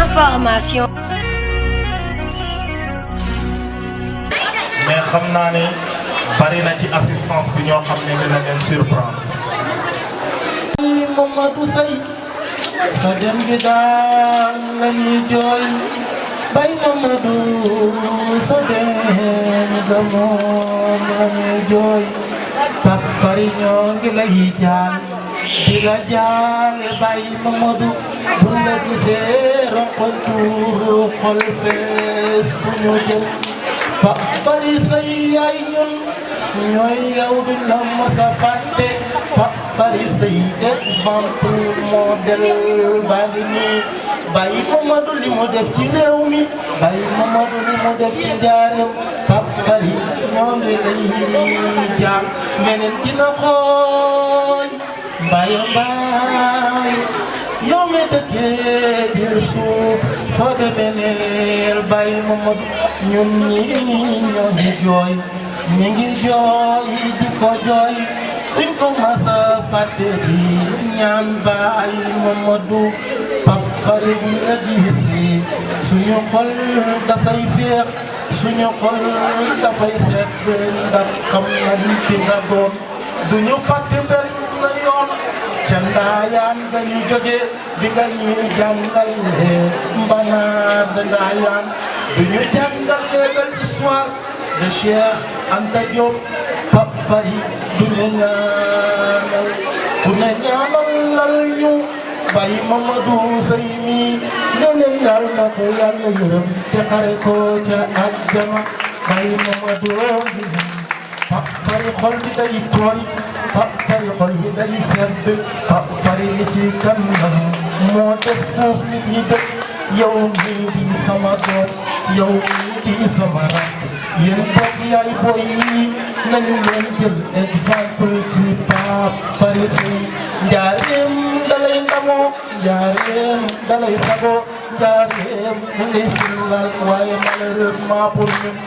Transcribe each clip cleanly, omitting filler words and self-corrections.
information. mais xam naa ne bari na ci assistance bi ñoo xam ne dina leen surprendre. Mamadou Seye sa dem gi daal la ñuy jooy bay Mamadou sa dem ga moom la ñuy jooy Pape Fary ñoo ngi lay jaal di la jaale bay Mamadou bu la gisee ronkoñ tuuru xol fees fu ñu jëm Pape Fary Seye yaay ñun ñooy yow duñ la mës a fàtte Pape Fary Seye exemple modèle baa ngi nii Baye Mamadou li mu def ci réew mi Baye Mamadou li mu def ci njaareem Pape Fary ñoo ngi lay jaam meneen dina xooy mbayo mbaay yow mi dëkkee biir suuf soo demee neel Baye Mamadou ñun ñi ñoo ngi jooy ñi ngi jooy di ko jooy duñ ko mas a fàtte ci ñaan Baye Mamadou Pape Fary bu la gisee suñu xol dafay féex suñu xol dafay sedd ndax xam nañ ki nga doon duñu fàtte benn yoon ca ndaayaan nga ñu jóge bi nga ñuy jàngal mbanaar de ndaayaan duñu jàngal les belles histoires de Cheikh Anta Diop Pape Fary duñu ñaanal ku ne ñaanal ñu Baye Mamadou Seye mi ne leen yàlla na ko yàlla yërëm te xare ko ca àjjana Baye Mamadou ngi Pape Fary xol bi day tooy Pape Fary xol bi day sedd Pape Fary li ci kanam moo des foofu li ci dëkk yow mii di sama doom yow mii di sama rakk yéen bopp yaay boy yi nañu leen jël exemple ci Pape Fary Seye njaareem dalay ndamoo njaareem dalay sagoo njaareem mu ngay filal waaye malheureusement pour ñun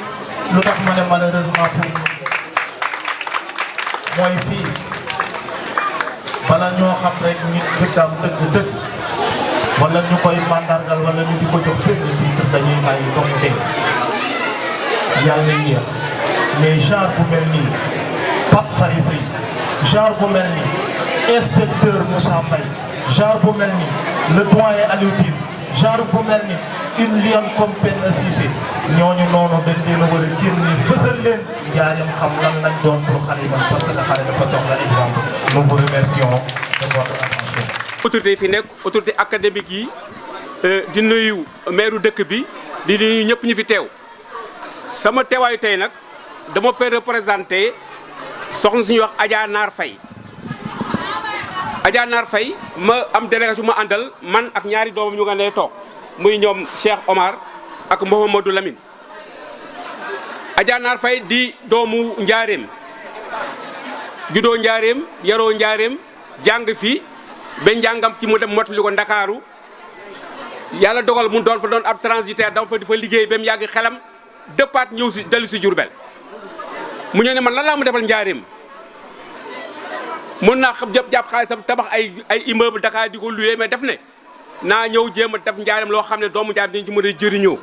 lu tax ma ne malheureusement pour ñun mooy fii bala ñoo xam rek nit gëddam dëgg wala ñu koy mandargal wala ñu di ko jox benn titre dañuy bàyyi ba mu dee yàlla yéex mais genre bu mel nii Pape Fary Seye genre bu mel nii inspecteur Moussa Mbaye genre bu mel nii le doyen Aliou Tine genre bu mel nii une lionne comme Penda Cissé ñooñu noonu dañ leen a war a génne fësal leen njaareem xam lan lañ doon pour xale yi parce que xale dafa soxla exemple nous vous remercions de votre attention. autorité yi fi nekk autorité académique yi di nuyu maire dëkk bi di nuyu ñëpp ñi fi teew sama teewaayu tey nag dama fay représenté soxna suñuy wax Adja Naar Faye Adja Naar Faye ma am délégation ma àndal man ak ñaari doomam ñu nga ne toog muy ñoom Cheikh Omar ak Mouhamadou Lamine Adja Naar Faye di doomu njaareem juddoo njaareem yaroo njaareem jàng fi ba njàngam ci mu dem mottali ko Ndakaaru yàlla dogal mu doon fa doon ab transitaire dafa fa di fa liggéey ba mu yàgg xelam dëppaat ñëw si dellu si Jurbel mu ñëw ne man lan laa mu defal njaareem mën naa xam jàpp xaalisam tabax ay immeuble Dakar di ko loué mais def ne naa ñëw jéem a def njaareem loo xam ne doomu njaareem dañ ci mën a jëriñoo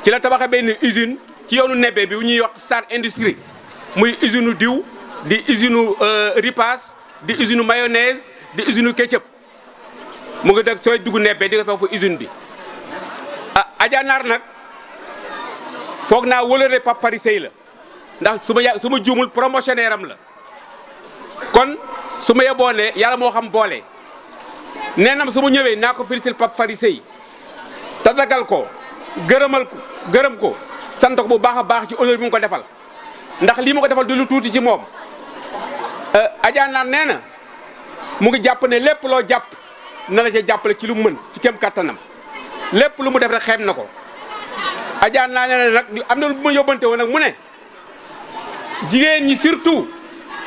ci la tabaxee benn usine ci yoonu nebbe bi bu ñuy wax Sar Industrie muy usine diw di usine ripaas di usine mayonnaise di usine ketchup mu ngi dëkk sooy dugg nebbe di nga foofu usine bi ah Adja Naar nag foog naa wóolare Pape Fary Seye la ndax su ma juumul promotionnaire am la kon su ma yeboo ne yàlla moo xam boole nee na su ma ñëwee naa ko félicité Pape Fary Seye tatagal ko gërëm ko sant ko bu baax a baax ci honneur bi mu ko defal ndax lii ma ko defal du lu tuuti ci moom Adja Naar nee na mu ngi jàpp ne lépp loo jàpp na la ca jàppale ci lu mu mën ci kem kattanam lépp lu mu def rek xeeb na ko Adja Naar nee na nag am na lu ma yóbbante woon nag mu ne jigéen ñi surtout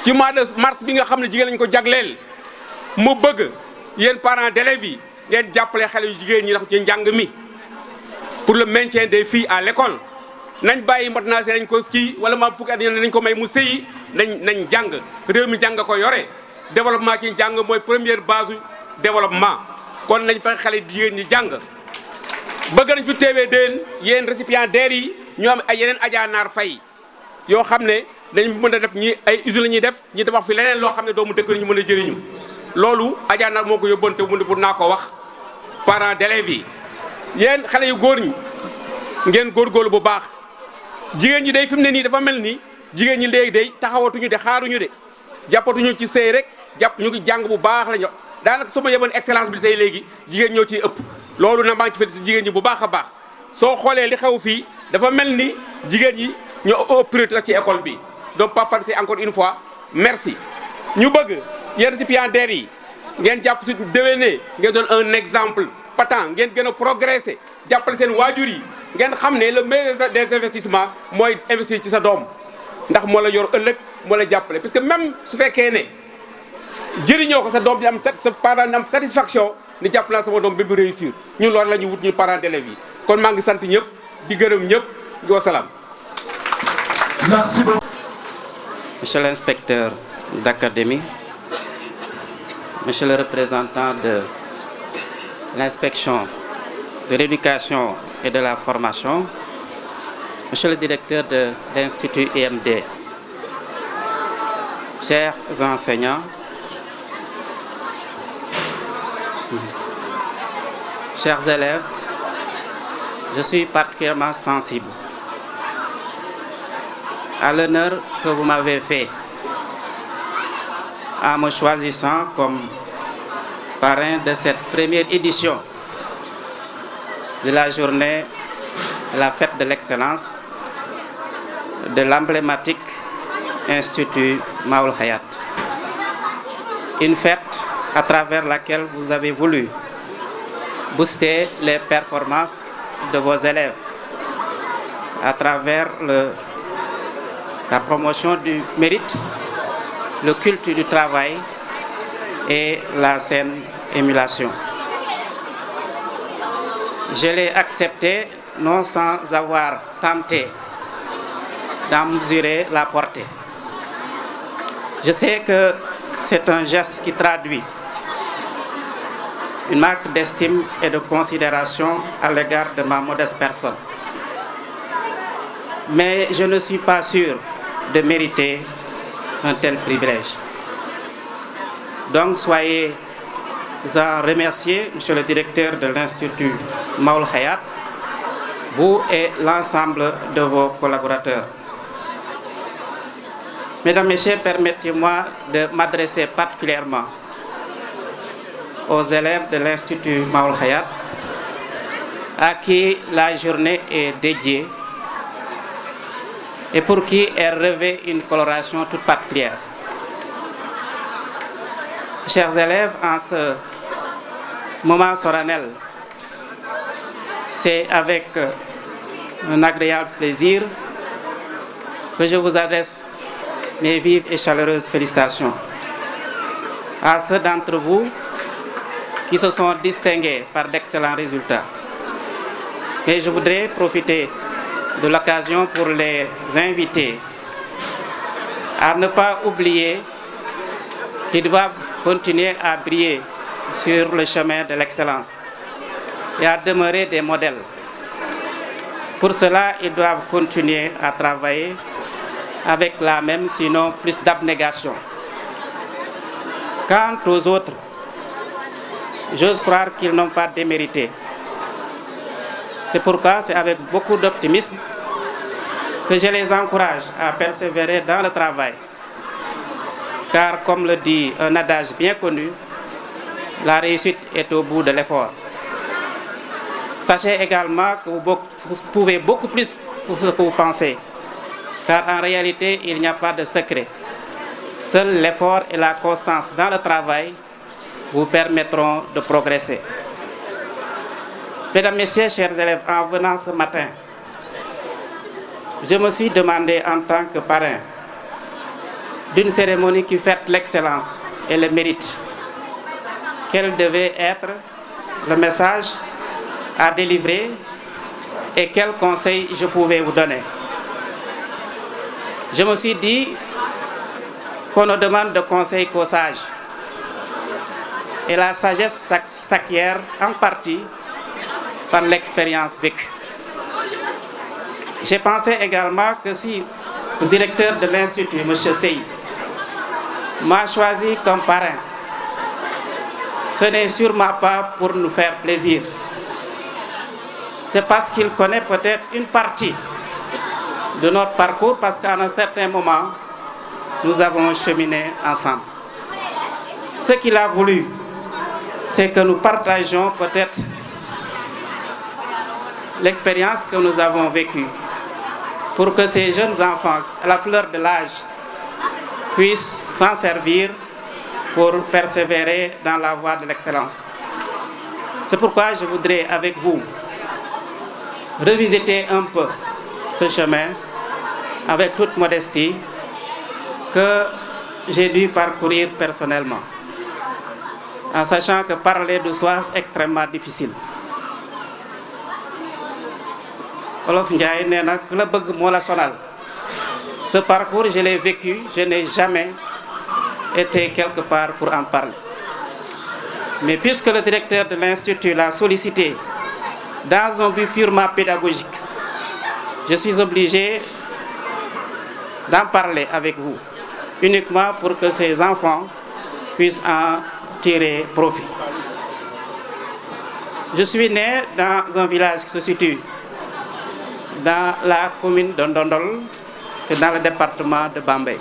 ci mois de mars bi nga xam ne jigéen lañ ko jagleel mu bëgg yéen parents d'élèves yi ngeen jàppale xale yu jigéen ñi ndax ci njàng mi pour le maintien des filles à l'école nañ bàyyi mot naa see nañ ko ski wala ma fukki at nañ ko may mu sëyi nañ jàng réew mi jàng ko yore développement ci njàng mooy première base développement kon nañ fexe xale jigéen ñi jàng bëgg nañ fi teewee déen yéen récipiendaires yi ñu am ay yeneen Adja Naar Faye yoo xam ne dañ mën a def ñi ay usines la ñuy def ñi tabax fi leneen loo xam ne doomu dëkk ñu mën a jëriñu loolu Adja Naar moo ko yóbbante mu ne pour naa ko wax parents d'élèves yi yéen xale yu góor ñi ngeen góorgóorlu bu baax jigéen ñi day fi mu ne nii dafa mel ni jigéen ñi léegi day taxawatuñu de xaaruñu de jàppatuñu ci sëy rek jàpp ñu ngi jàng bu baax la ñu daanaka su ma yeboon excellence bi tey léegi jigéen ñoo ciy ëpp loolu na maa ngi ci félicité jigéen ñi bu baax a baax soo xoolee li xew fii dafa mel ni jigéen ñi ñoo ëpp priorité ci école bi donc Pape Faty encore une fois merci ñu bëgg yéen récipiendaires yi ngeen jàpp si déwénee ngeen doon un exemple patent ngeen gën a progresser jàppale seen waajur yi ngeen xam ne le meilleur des investissements mooy investir ci sa doom ndax moo la yor ëllëg moo la jàppale parce que même su fekkee ne jëriñoo ko sa doom di am sa parent di am satisfaction ni jàpp naa sama doom ba mu réussir ñun loolu la ñu wut ñu parents d'élèves yi kon maa ngi sant ñëpp di gërëm ñëpp di wasalaam. Merci beaucoup. Monsieur l'inspecteur d'académie, monsieur le représentant de l'inspection de l'éducation et de la formation, monsieur le directeur de l'Institut IMD, chers enseignants, chers élèves, je suis particulièrement sensible à l'honneur que vous m'avez fait en me choisissant comme parrain de cette première édition de la journée de la fête de l'excellence de l'emblématique Institut Maoul Hayaat. Une fête à travers laquelle vous avez voulu booster les performances de vos élèves à travers la promotion du mérite, le culte du travail et la saine émulation. Je l'ai accepté non sans avoir tenté d'en mesurer la portée. Je sais que c'est un geste qui traduit une marque d'estime et de considération à l'égard de ma modeste personne. Mais je ne suis pas sûr de mériter un tel privilège. Donc soyez en remerciés, monsieur le directeur de l'Institut Maoul Hayaat, vous et l'ensemble de vos collaborateurs. Mesdames, Messieurs, permettez-moi de m'adresser particulièrement aux élèves de l'Institut Maoul Hayaat, à qui la journée est dédiée et pour qui elle revêt une coloration toute particulière. Chers élèves, en ce moment solennel, c'est avec un agréable plaisir que je vous adresse mes vives et chaleureuses félicitations à ceux d'entre vous qui se sont distingués par d'excellents résultats. Mais je voudrais profiter de l'occasion pour les inviter à ne pas oublier qu'ils doivent continuer à briller sur le chemin de l'excellence et à demeurer des modèles. Pour cela, ils doivent continuer à travailler avec la même, sinon plus d'abnégation. Quant aux autres, j'ose croire qu'ils n'ont pas démérité. C'est pourquoi c'est avec beaucoup d'optimisme que je les encourage à persévérer dans le travail. Car comme le dit un adage bien connu, la réussite est au bout de l'effort. Sachez également que vous pouvez beaucoup plus que ce que vous pensez. Car en réalité, il n'y a pas de secret. Seul l'effort et la constance dans le travail vous permettront de progresser. Mesdames, Messieurs, chers élèves, en venant ce matin, je me suis demandé en tant que parrain d'une cérémonie qui fête l'excellence et le mérite, quel devait être le message à délivrer et quels conseils je pouvais vous donner. Je me suis dit qu'on ne demande de conseils qu'aux sages. Et la sagesse s'acquiert en partie par l'expérience vécue. J'ai pensé également que si le directeur de l'Institut, M. Sey, m'a choisi comme parrain, ce n'est sûrement pas pour nous faire plaisir. C'est parce qu'il connaît peut-être une partie de notre parcours, parce qu'à un certain moment, nous avons cheminé ensemble. Ce qu'il a voulu, c'est que nous partagions peut-être l'expérience que nous avons vécue, pour que ces jeunes enfants, à la fleur de l'âge, puissent s'en servir pour persévérer dans la voie de l'excellence. C'est pourquoi je voudrais avec vous revisiter un peu ce chemin avec toute modestie que j'ai dû parcourir personnellement, en sachant que parler de soi est extrêmement difficile. Olof Ndiaye nee na ku la bëgg moo la sonal. Ce parcours, je l'ai vécu, je n'ai jamais été quelque part pour en parler. Mais puisque le directeur de l'Institut l'a sollicité dans un but purement pédagogique, je suis obligé d'en parler avec vous, uniquement pour que ces enfants puissent en tirer profit. Je suis né dans un village qui se situe dans la commune de Ndondol, c'est dans le département de Bambey.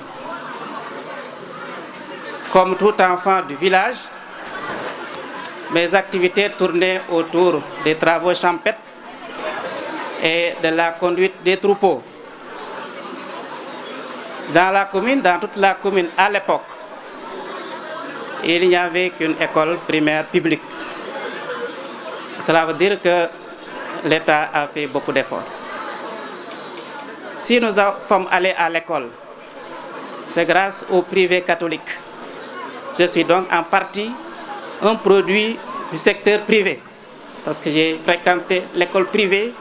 Comme tout enfant du village, mes activités tournaient autour des travaux champêtres et de la conduite des troupeaux. Dans toute la commune à l'époque, il n'y avait qu'une école primaire publique. Cela veut dire que l'État a fait beaucoup d'efforts. Si nous sommes allés à l'école, c'est grâce au privé catholique. Je suis donc en partie un produit du secteur privé, parce que j'ai fréquenté l'école privée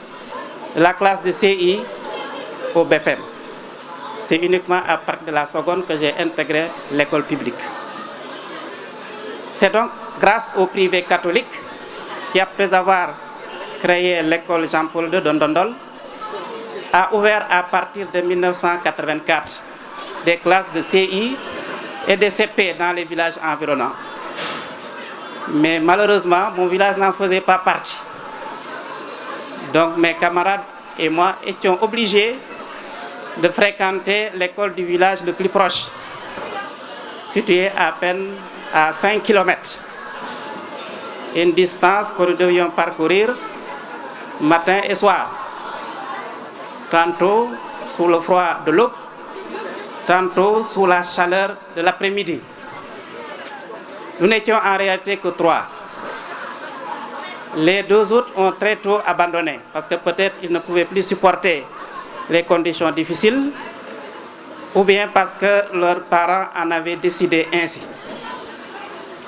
de la classe de CI au BFM. C'est uniquement à partir de la seconde que j'ai intégré l'école publique. C'est donc grâce au privé catholique qui, après avoir créé l'école Jean-Paul II de Ndondol, a ouvert à partir de 1984 des classes de CI et de CP dans les villages environnants. Mais malheureusement, mon village n'en faisait pas partie. Donc mes camarades et moi étions obligés de fréquenter l'école du village le plus proche, située à peine à 5 km. Une distance que nous devions parcourir matin et soir, tantôt sous le froid de l'aube, tantôt sous la chaleur de l'après-midi. Nous n'étions en réalité que 3. Les 2 autres ont très tôt abandonné, parce que peut-être ils ne pouvaient plus supporter les conditions difficiles, ou bien parce que leurs parents en avaient décidé ainsi.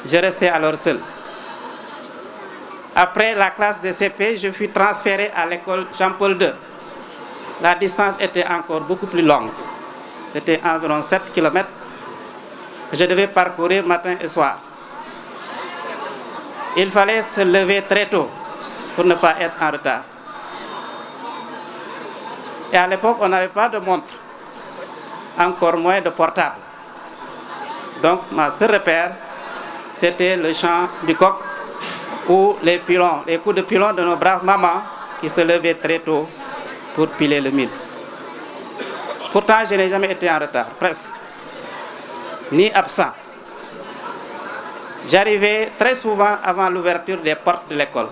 Je restais alors seul. Après la classe de CP, je fus transféré à l'école Jean-Paul II. La distance était encore beaucoup plus longue. C'était environ 7 km que je devais parcourir matin et soir. Il fallait se lever très tôt pour ne pas être en retard. Et à l'époque, on n'avait pas de montre, encore moins de portable. Donc, ma seule repère, c'était le chant du coq ou les pilons, les coups de pilon de nos braves mamans qui se levaient très tôt pour piler le mil. Pourtant, je n'ai jamais été en retard, presque, ni absent. J'arrivais très souvent avant l'ouverture des portes de l'école,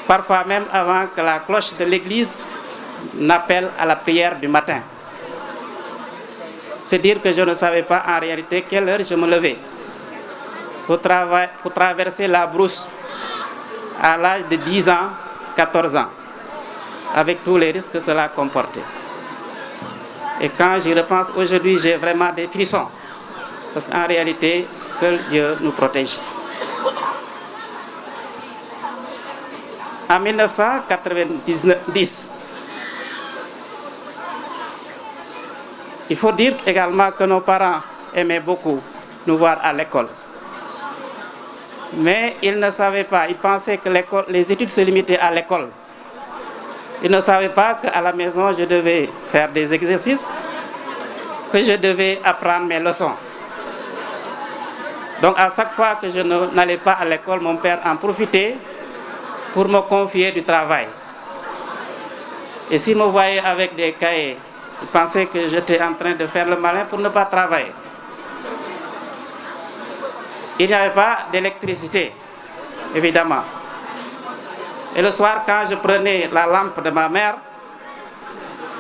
parfois même avant que la cloche de l'église n'appelle à la prière du matin. C'est dire que je ne savais pas en réalité quelle heure je me levais pour traverser la brousse à l'âge de 10 ans, 14 ans, avec tous les risques que cela comportait. Et quand j'y repense aujourd'hui, j'ai vraiment des frissons, parce qu'en réalité, seul Dieu nous protège. En 1990, il faut dire également que nos parents aimaient beaucoup nous voir à l'école. Mais ils ne savaient pas, ils pensaient que les études se limitaient à l'école. Ils ne savaient pas qu'à la maison, je devais faire des exercices, que je devais apprendre mes leçons. Donc à chaque fois que je n'allais pas à l'école, mon père en profitait pour me confier du travail. Et s'il me voyait avec des cahiers, il pensait que j'étais en train de faire le malin pour ne pas travailler. Il n'y avait pas d'électricité, évidemment. Et le soir, quand je prenais la lampe de ma mère,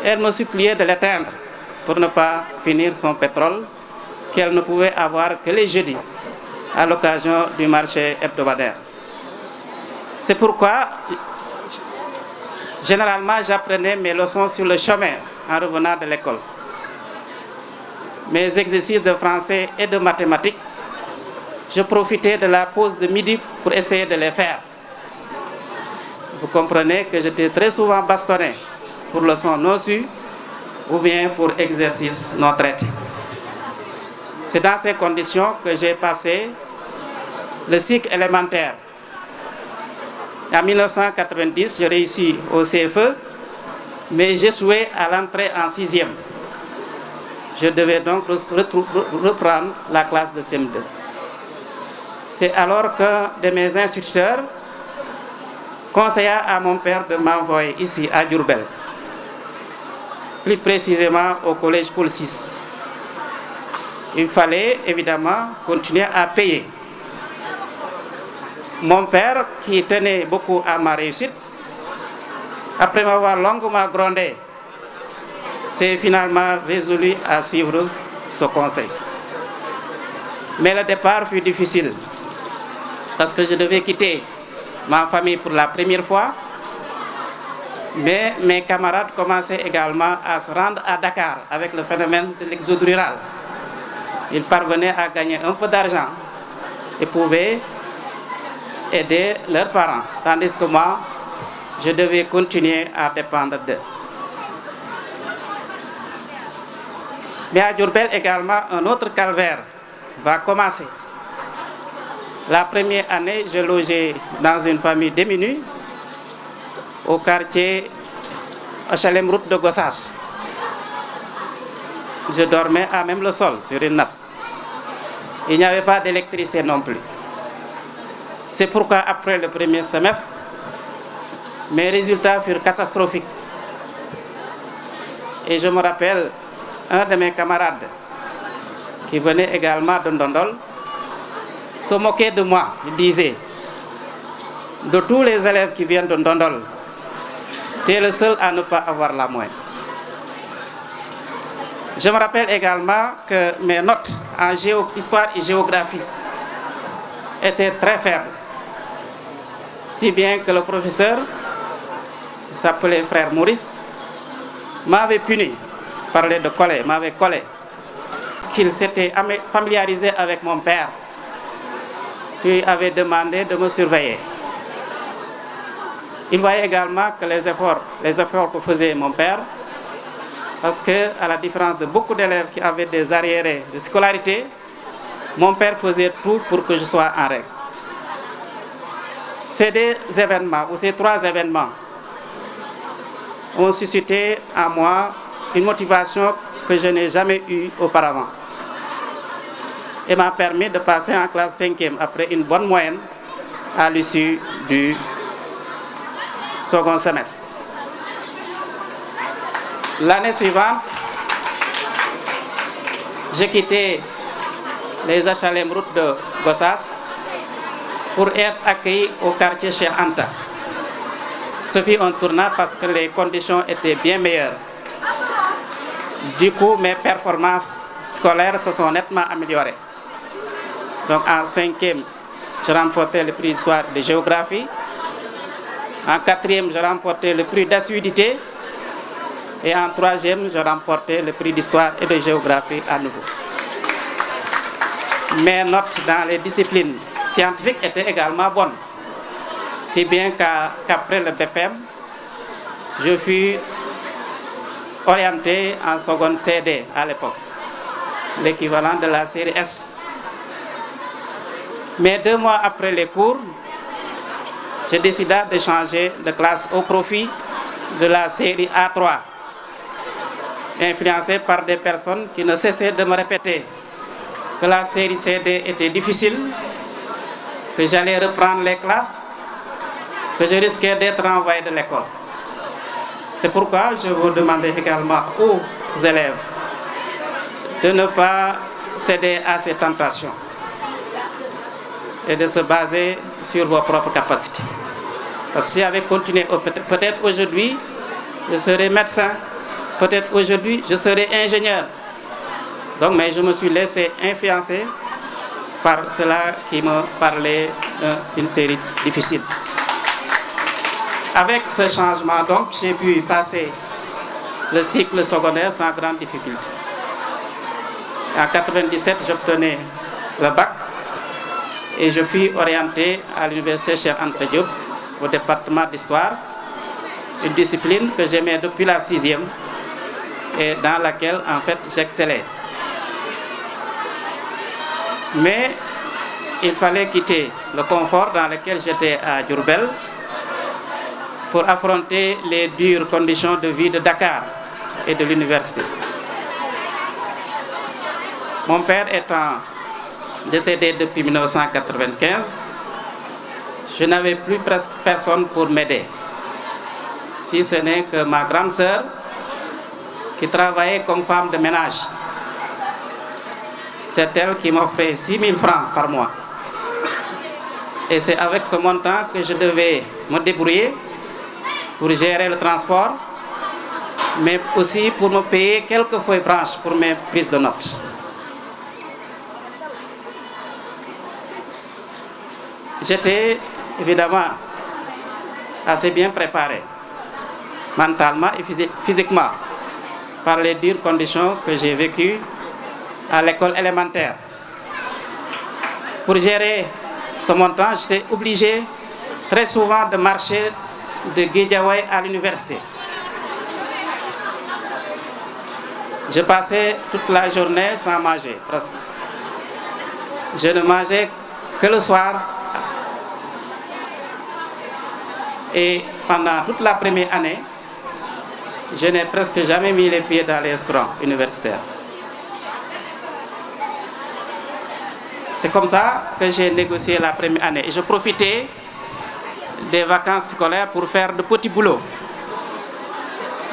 elle me suppliait de l'éteindre pour ne pas finir son pétrole qu'elle ne pouvait avoir que les jeudis, à l'occasion du marché hebdomadaire. C'est pourquoi, généralement, j'apprenais mes leçons sur le chemin en revenant de l'école. Mes exercices de français et de mathématiques, je profitais de la pause de midi pour essayer de les faire. Vous comprenez que j'étais très souvent bastonné pour leçons non sues ou bien pour exercices non traités. C'est dans ces conditions que j'ai passé le cycle élémentaire. En 1990, j'ai réussi au CFE, mais j'ai échoué à l'entrée en 6e. Je devais donc reprendre la classe de CM2. C'est alors qu'un de mes instituteurs conseilla à mon père de m'envoyer ici à Diourbel, plus précisément au collège Paul VI. Il fallait évidemment continuer à payer. Mon père, qui tenait beaucoup à ma réussite, après m'avoir longuement grondé, s'est finalement résolu à suivre ce conseil. Mais le départ fut difficile, parce que je devais quitter ma famille pour la première fois, mais mes camarades commençaient également à se rendre à Dakar avec le phénomène de l'exode rural. Ils parvenaient à gagner un peu d'argent et pouvaient aider leurs parents, tandis que moi, je devais continuer à dépendre d'eux. Mais à Diourbel également, un autre calvaire va commencer. La première année, je logeais dans une famille démunie au quartier HLM route de Gossas. Je dormais à même le sol, sur une nappe. Il n'y avait pas d'électricité non plus. C'est pourquoi après le premier semestre, mes résultats furent catastrophiques. Et je me rappelle, un de mes camarades, qui venait également de Ndondol, se moquait de moi. Il disait, de tous les élèves qui viennent de Ndondol, tu es le seul à ne pas avoir la moyenne. Je me rappelle également que mes notes en histoire et géographie étaient très faibles. Si bien que le professeur, il s'appelait frère Maurice, m'avait puni, parlait de coller, m'avait collé. Qu'il s'était familiarisé avec mon père, qui avait demandé de me surveiller. Il voyait également que les efforts que faisait mon père, parce que, à la différence de beaucoup d'élèves qui avaient des arriérés de scolarité, mon père faisait tout pour que je sois en règle. Ces deux événements, ou ces trois événements, ont suscité en moi une motivation que je n'ai jamais eue auparavant. Et m'a permis de passer en classe 5e après une bonne moyenne à l'issue du second semestre. L'année suivante, j'ai quitté les HLM route de Gossas pour être accueilli au quartier Cheikh Anta. Ce fut un tournant parce que les conditions étaient bien meilleures. Du coup, mes performances scolaires se sont nettement améliorées. Donc en 5e, je remportais le prix d'histoire et de géographie. En 4e, je remportais le prix d'assiduité. Et en 3e, je remportais le prix d'histoire et de géographie à nouveau. Mes notes dans les disciplines scientifiques étaient également bonnes. Si bien qu'après le BFM, je fus orienté en seconde CD à l'époque, l'équivalent de la série S. Mais 2 mois après les cours, je décida de changer de classe au profit de la série A3, influencé par des personnes qui ne cessaient de me répéter que la série CD était difficile, que j'allais reprendre les classes, que je risquais d'être renvoyé de l'école. C'est pourquoi je vous demandais également aux élèves de ne pas céder à ces tentations et de se baser sur vos propres capacités. Parce que si j'avais continué, peut-être aujourd'hui, je serais médecin, peut-être aujourd'hui, je serais ingénieur. Donc, mais je me suis laissé influencer par cela qui me parlait d'une série difficile. Avec ce changement, donc, j'ai pu passer le cycle secondaire sans grande difficulté. En 1997, j'obtenais le bac et je fus orienté à l'université Cheikh Anta Diop au département d'histoire, une discipline que j'aimais depuis la 6e et dans laquelle, en fait, j'excellais. Mais il fallait quitter le confort dans lequel j'étais à Diourbel pour affronter les dures conditions de vie de Dakar et de l'université. Mon père étant décédé depuis 1995, je n'avais plus presque personne pour m'aider, si ce n'est que ma grande sœur qui travaillait comme femme de ménage. C'est elle qui m'offrait 6 000 francs par mois. Et c'est avec ce montant que je devais me débrouiller pour gérer le transport, mais aussi pour me payer quelques feuilles blanches pour mes prises de notes. J'étais évidemment assez bien préparé, mentalement et physiquement, par les dures conditions que j'ai vécues à l'école élémentaire. Pour gérer ce montant, j'étais obligé très souvent de marcher de Guédiawaye à l'université. Je passais toute la journée sans manger, presque. Je ne mangeais que le soir. Et pendant toute la première année, je n'ai presque jamais mis les pieds dans les restaurants universitaires. C'est comme ça que j'ai négocié la première année. Et je profitais des vacances scolaires pour faire de petits boulots.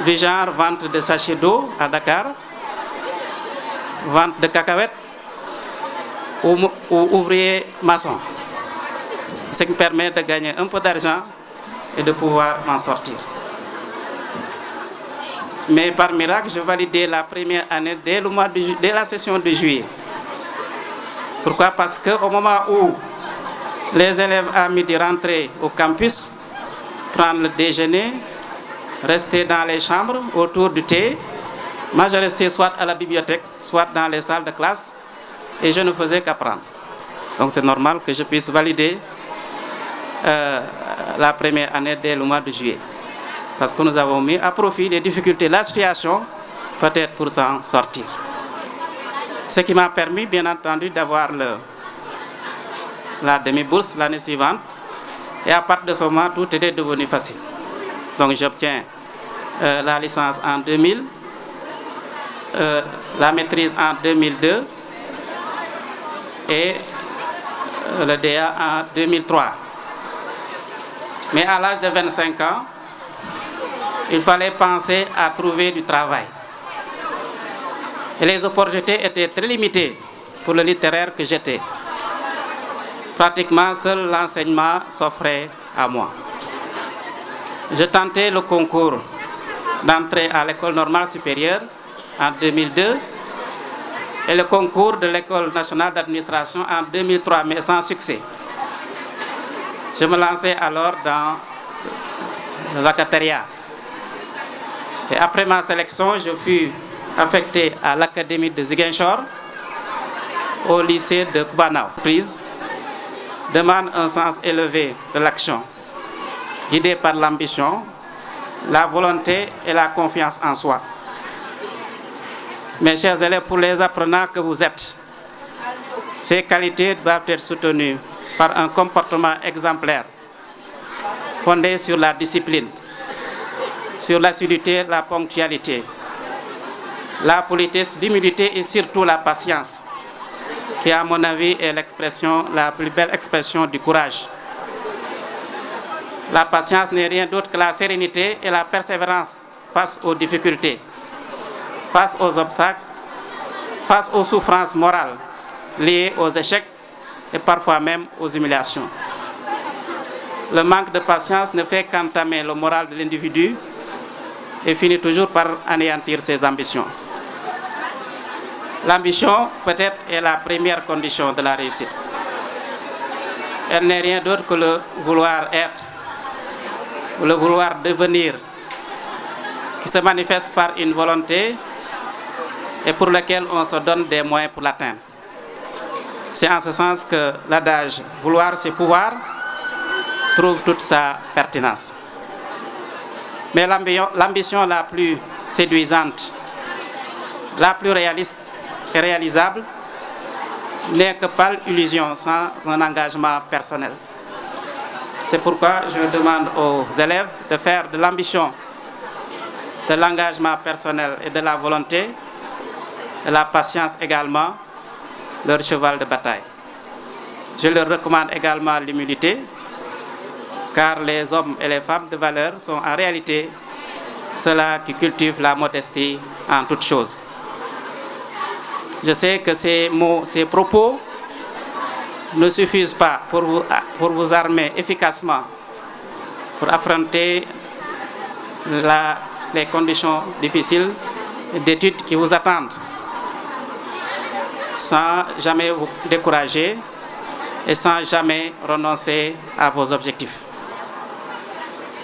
Du genre vente de sachets d'eau à Dakar, vente de cacahuètes ou ouvrier maçon. Ce qui me permet de gagner un peu d'argent et de pouvoir m'en sortir. Mais par miracle, je validais la première année dès la session de juillet. Pourquoi? Parce qu'au moment où les élèves à midi rentraient au campus, prendre le déjeuner, rester dans les chambres autour du thé, moi je restais soit à la bibliothèque, soit dans les salles de classe, et je ne faisais qu'apprendre. Donc c'est normal que je puisse valider la première année dès le mois de juillet. Parce que nous avons mis à profit les difficultés de la situation, peut-être pour s'en sortir. Ce qui m'a permis, bien entendu, d'avoir la demi-bourse l'année suivante. Et à partir de ce moment, tout était devenu facile. Donc j'obtiens la licence en 2000, la maîtrise en 2002 et le DA en 2003. Mais à l'âge de 25 ans, il fallait penser à trouver du travail. Et les opportunités étaient très limitées pour le littéraire que j'étais. Pratiquement seul l'enseignement s'offrait à moi. Je tentais le concours d'entrée à l'école normale supérieure en 2002 et le concours de l'école nationale d'administration en 2003, mais sans succès. Je me lançais alors dans le vacatariat. Et après ma sélection, je fus affecté à l'académie de Ziguinchor, au lycée de Koubanao. Prise demande un sens élevé de l'action, guidé par l'ambition, la volonté et la confiance en soi. Mes chers élèves, pour les apprenants que vous êtes, ces qualités doivent être soutenues par un comportement exemplaire, fondé sur la discipline, sur l'assiduité, la ponctualité, la politesse, l'humilité et surtout la patience, qui à mon avis est la plus belle expression du courage. La patience n'est rien d'autre que la sérénité et la persévérance face aux difficultés, face aux obstacles, face aux souffrances morales liées aux échecs et parfois même aux humiliations. Le manque de patience ne fait qu'entamer le moral de l'individu et finit toujours par anéantir ses ambitions. L'ambition, peut-être, est la première condition de la réussite. Elle n'est rien d'autre que le vouloir être, ou le vouloir devenir, qui se manifeste par une volonté et pour laquelle on se donne des moyens pour l'atteindre. C'est en ce sens que l'adage « vouloir c'est pouvoir » trouve toute sa pertinence. Mais l'ambition la plus séduisante, la plus réaliste et réalisable, n'est que pâle illusion sans un engagement personnel. C'est pourquoi je demande aux élèves de faire de l'ambition, de l'engagement personnel et de la volonté, de la patience également, leur cheval de bataille. Je leur recommande également l'humilité, car les hommes et les femmes de valeur sont en réalité ceux-là qui cultivent la modestie en toutes choses. Je sais que ces mots, ces propos ne suffisent pas pour vous armer efficacement, pour affronter les conditions difficiles d'études qui vous attendent, sans jamais vous décourager et sans jamais renoncer à vos objectifs.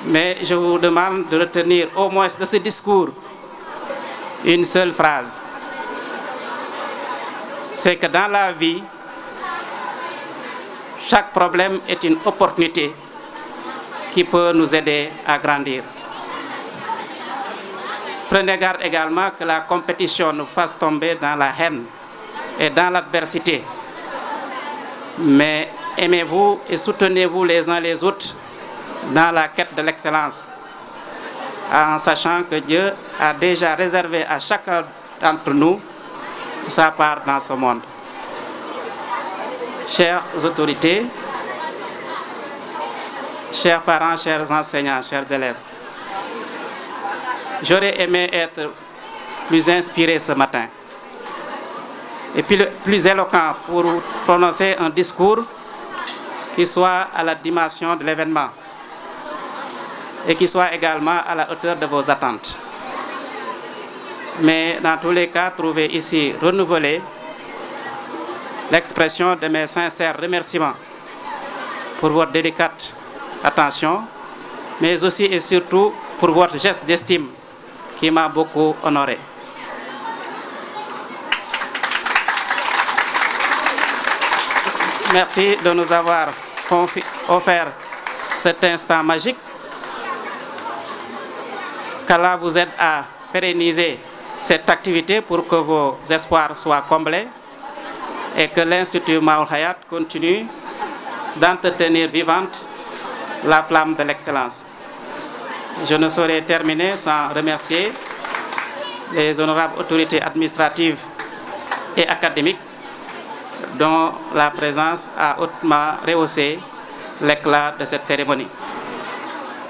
Mais je vous demande de retenir au moins de ce discours une seule phrase. C'est que dans la vie, chaque problème est une opportunité qui peut nous aider à grandir. Prenez garde également que la compétition nous fasse tomber dans la haine et dans l'adversité. Mais aimez-vous et soutenez-vous les uns les autres dans la quête de l'excellence, en sachant que Dieu a déjà réservé à chacun d'entre nous sa part dans ce monde. Chères autorités, chers parents, chers enseignants, chers élèves, j'aurais aimé être plus inspiré ce matin et plus éloquent pour prononcer un discours qui soit à la dimension de l'événement et qui soit également à la hauteur de vos attentes. Mais dans tous les cas, trouvez ici renouvelé l'expression de mes sincères remerciements pour votre délicate attention, mais aussi et surtout pour votre geste d'estime qui m'a beaucoup honoré. Merci de nous avoir offert cet instant magique. Qu'Allah vous aide à pérenniser cette activité pour que vos espoirs soient comblés et que l'Institut Maoul Hayat continue d'entretenir vivante la flamme de l'excellence. Je ne saurais terminer sans remercier les honorables autorités administratives et académiques dont la présence a hautement rehaussé l'éclat de cette cérémonie.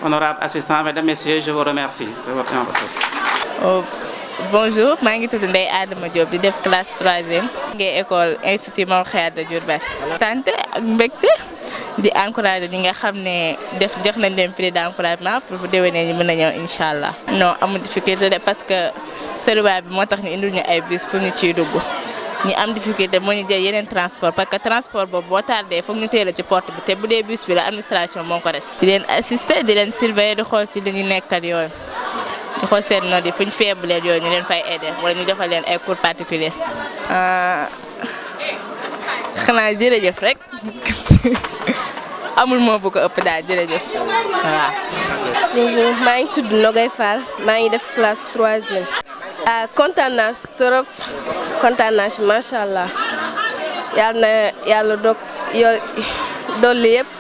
Honorables assistants, mesdames, messieurs, je vous remercie de votre attention. Bonjour, je suis Ndeye Adama Diop di def classe 3e ngee école Institut Maoul Hayaat de Diourbel. Tante ak mbégte di encourager ñi nga xam ne jox nañ leen prix d'encouragement pour bu déwénee ñu mën a ñëw incha allah. Non amul difficulté de parce que soriwaay bi moo tax ñu indil ñu ay bus pour ñu ciy dugg. ñi am difficulté moo ñu jël yeneen transport parce que transport boobu boo tardé foog ñu teel a ci porte bi te bu dee bus bi la administration moo ko des. di leen assister di leen surveiller di xool ci li ñu nekkal yooyu. di xool seen notes yi fu ñu faible yooyu ñu leen fay aider wala ñu defal leen ay cours particuliers. xanaa jërëjëf rek amul moo bu ko ëpp daal jërëjëf waaw. Bonjour, maa ngi tudd Nogay Fall maa ngi def classe 3e. kontaan naa si trop kontaan naa si macha allah yàlla na yàlla dolli yëpp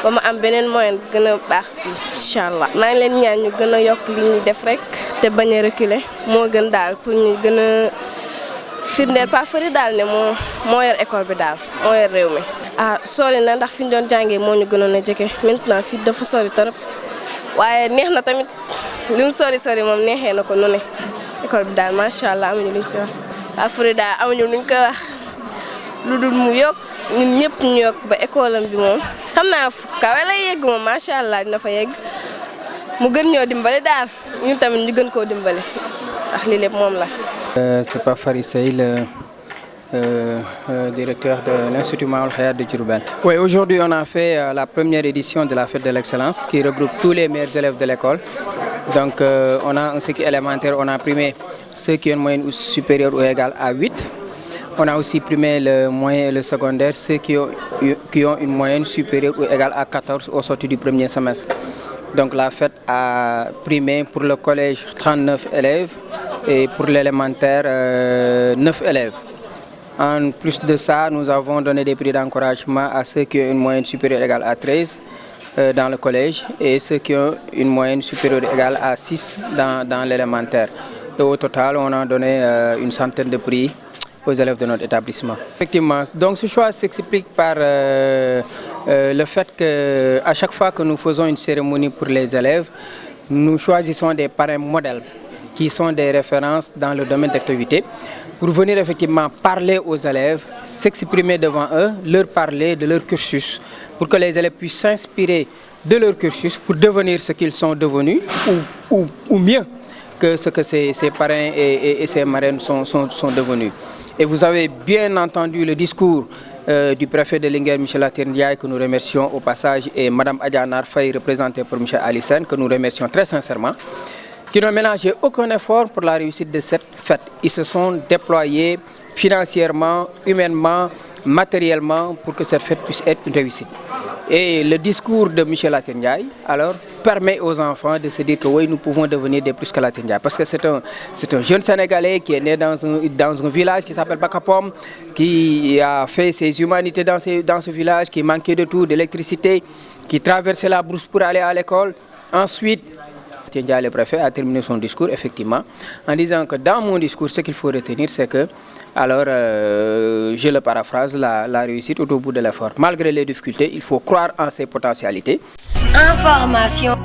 ba ma am beneen moyen gën a baax bi incha allah. maa ngi leen ñaan ñu gën a yokk li ñuy def rek te bañ a reculer moo gën daal pour ñu gën a firndeel pas fëri daal ne moo yor école bi daal moo yor réew mi. sori na ndax fi ñu doon jàngee moo ñu gënoon a jege maintenant fii dafa sori torop waaye neex na tamit li mu sori moom neexee na ko nu ne école bi daal macha allah amuñu luñ si wax pas fëri daal amuñu luñ koy wax lu dul mu yokk ñun ñëpp ñu yokk ba école am bi moom xam naa fu kawe lay yegg moom macha allah dina fa yegg mu gën ñoo dimbale daal ñun tamit ñu gën koo dimbale ndax lii lépp moom la. C'est Pape Fary Seye, le directeur de l'Institut Maol Hayat de Diourbel. Oui, aujourd'hui on a fait la première édition de la fête de l'excellence qui regroupe tous les meilleurs élèves de l'école. Donc on a un cycle élémentaire, on a primé ceux qui ont une moyenne supérieure ou égale à 8. On a aussi primé le moyen et le secondaire, ceux qui ont une moyenne supérieure ou égale à 14 au sortir du premier semestre. Donc la fête a primé pour le collège 39 élèves et pour l'élémentaire 9 élèves. En plus de ça, nous avons donné des prix d'encouragement à ceux qui ont une moyenne supérieure ou égale à 13 dans le collège et ceux qui ont une moyenne supérieure ou égale à 6 dans l'élémentaire. Et au total, on a donné une centaine de prix aux élèves de notre établissement. Effectivement, donc ce choix s'explique par le fait qu'à chaque fois que nous faisons une cérémonie pour les élèves, nous choisissons des parrains modèles qui sont des références dans le domaine d'activité pour venir effectivement parler aux élèves, s'exprimer devant eux, leur parler de leur cursus pour que les élèves puissent s'inspirer de leur cursus pour devenir ce qu'ils sont devenus ou mieux que ce que ces parrains et ces marraines sont devenus. Et vous avez bien entendu le discours du préfet de Linguère, M. Latir Ndiaye, que nous remercions au passage, et Mme Adjanar Faye, représentée par M. Alissène, que nous remercions très sincèrement, qui n'ont ménagé aucun effort pour la réussite de cette fête. Ils se sont déployés financièrement, humainement, matériellement pour que cette fête puisse être une réussite. Et le discours de M. Latir Ndiaye, alors, permet aux enfants de se dire que oui, nous pouvons devenir des plus que Latir Ndiaye. Parce que c'est un jeune Sénégalais qui est né dans un village qui s'appelle Bakapom, qui a fait ses humanités dans ce village, qui manquait de tout, d'électricité, qui traversait la brousse pour aller à l'école. Ensuite, le préfet a terminé son discours, effectivement, en disant que dans mon discours, ce qu'il faut retenir, c'est que, alors, je le paraphrase, la réussite au bout de l'effort. Malgré les difficultés, il faut croire en ses potentialités. Information.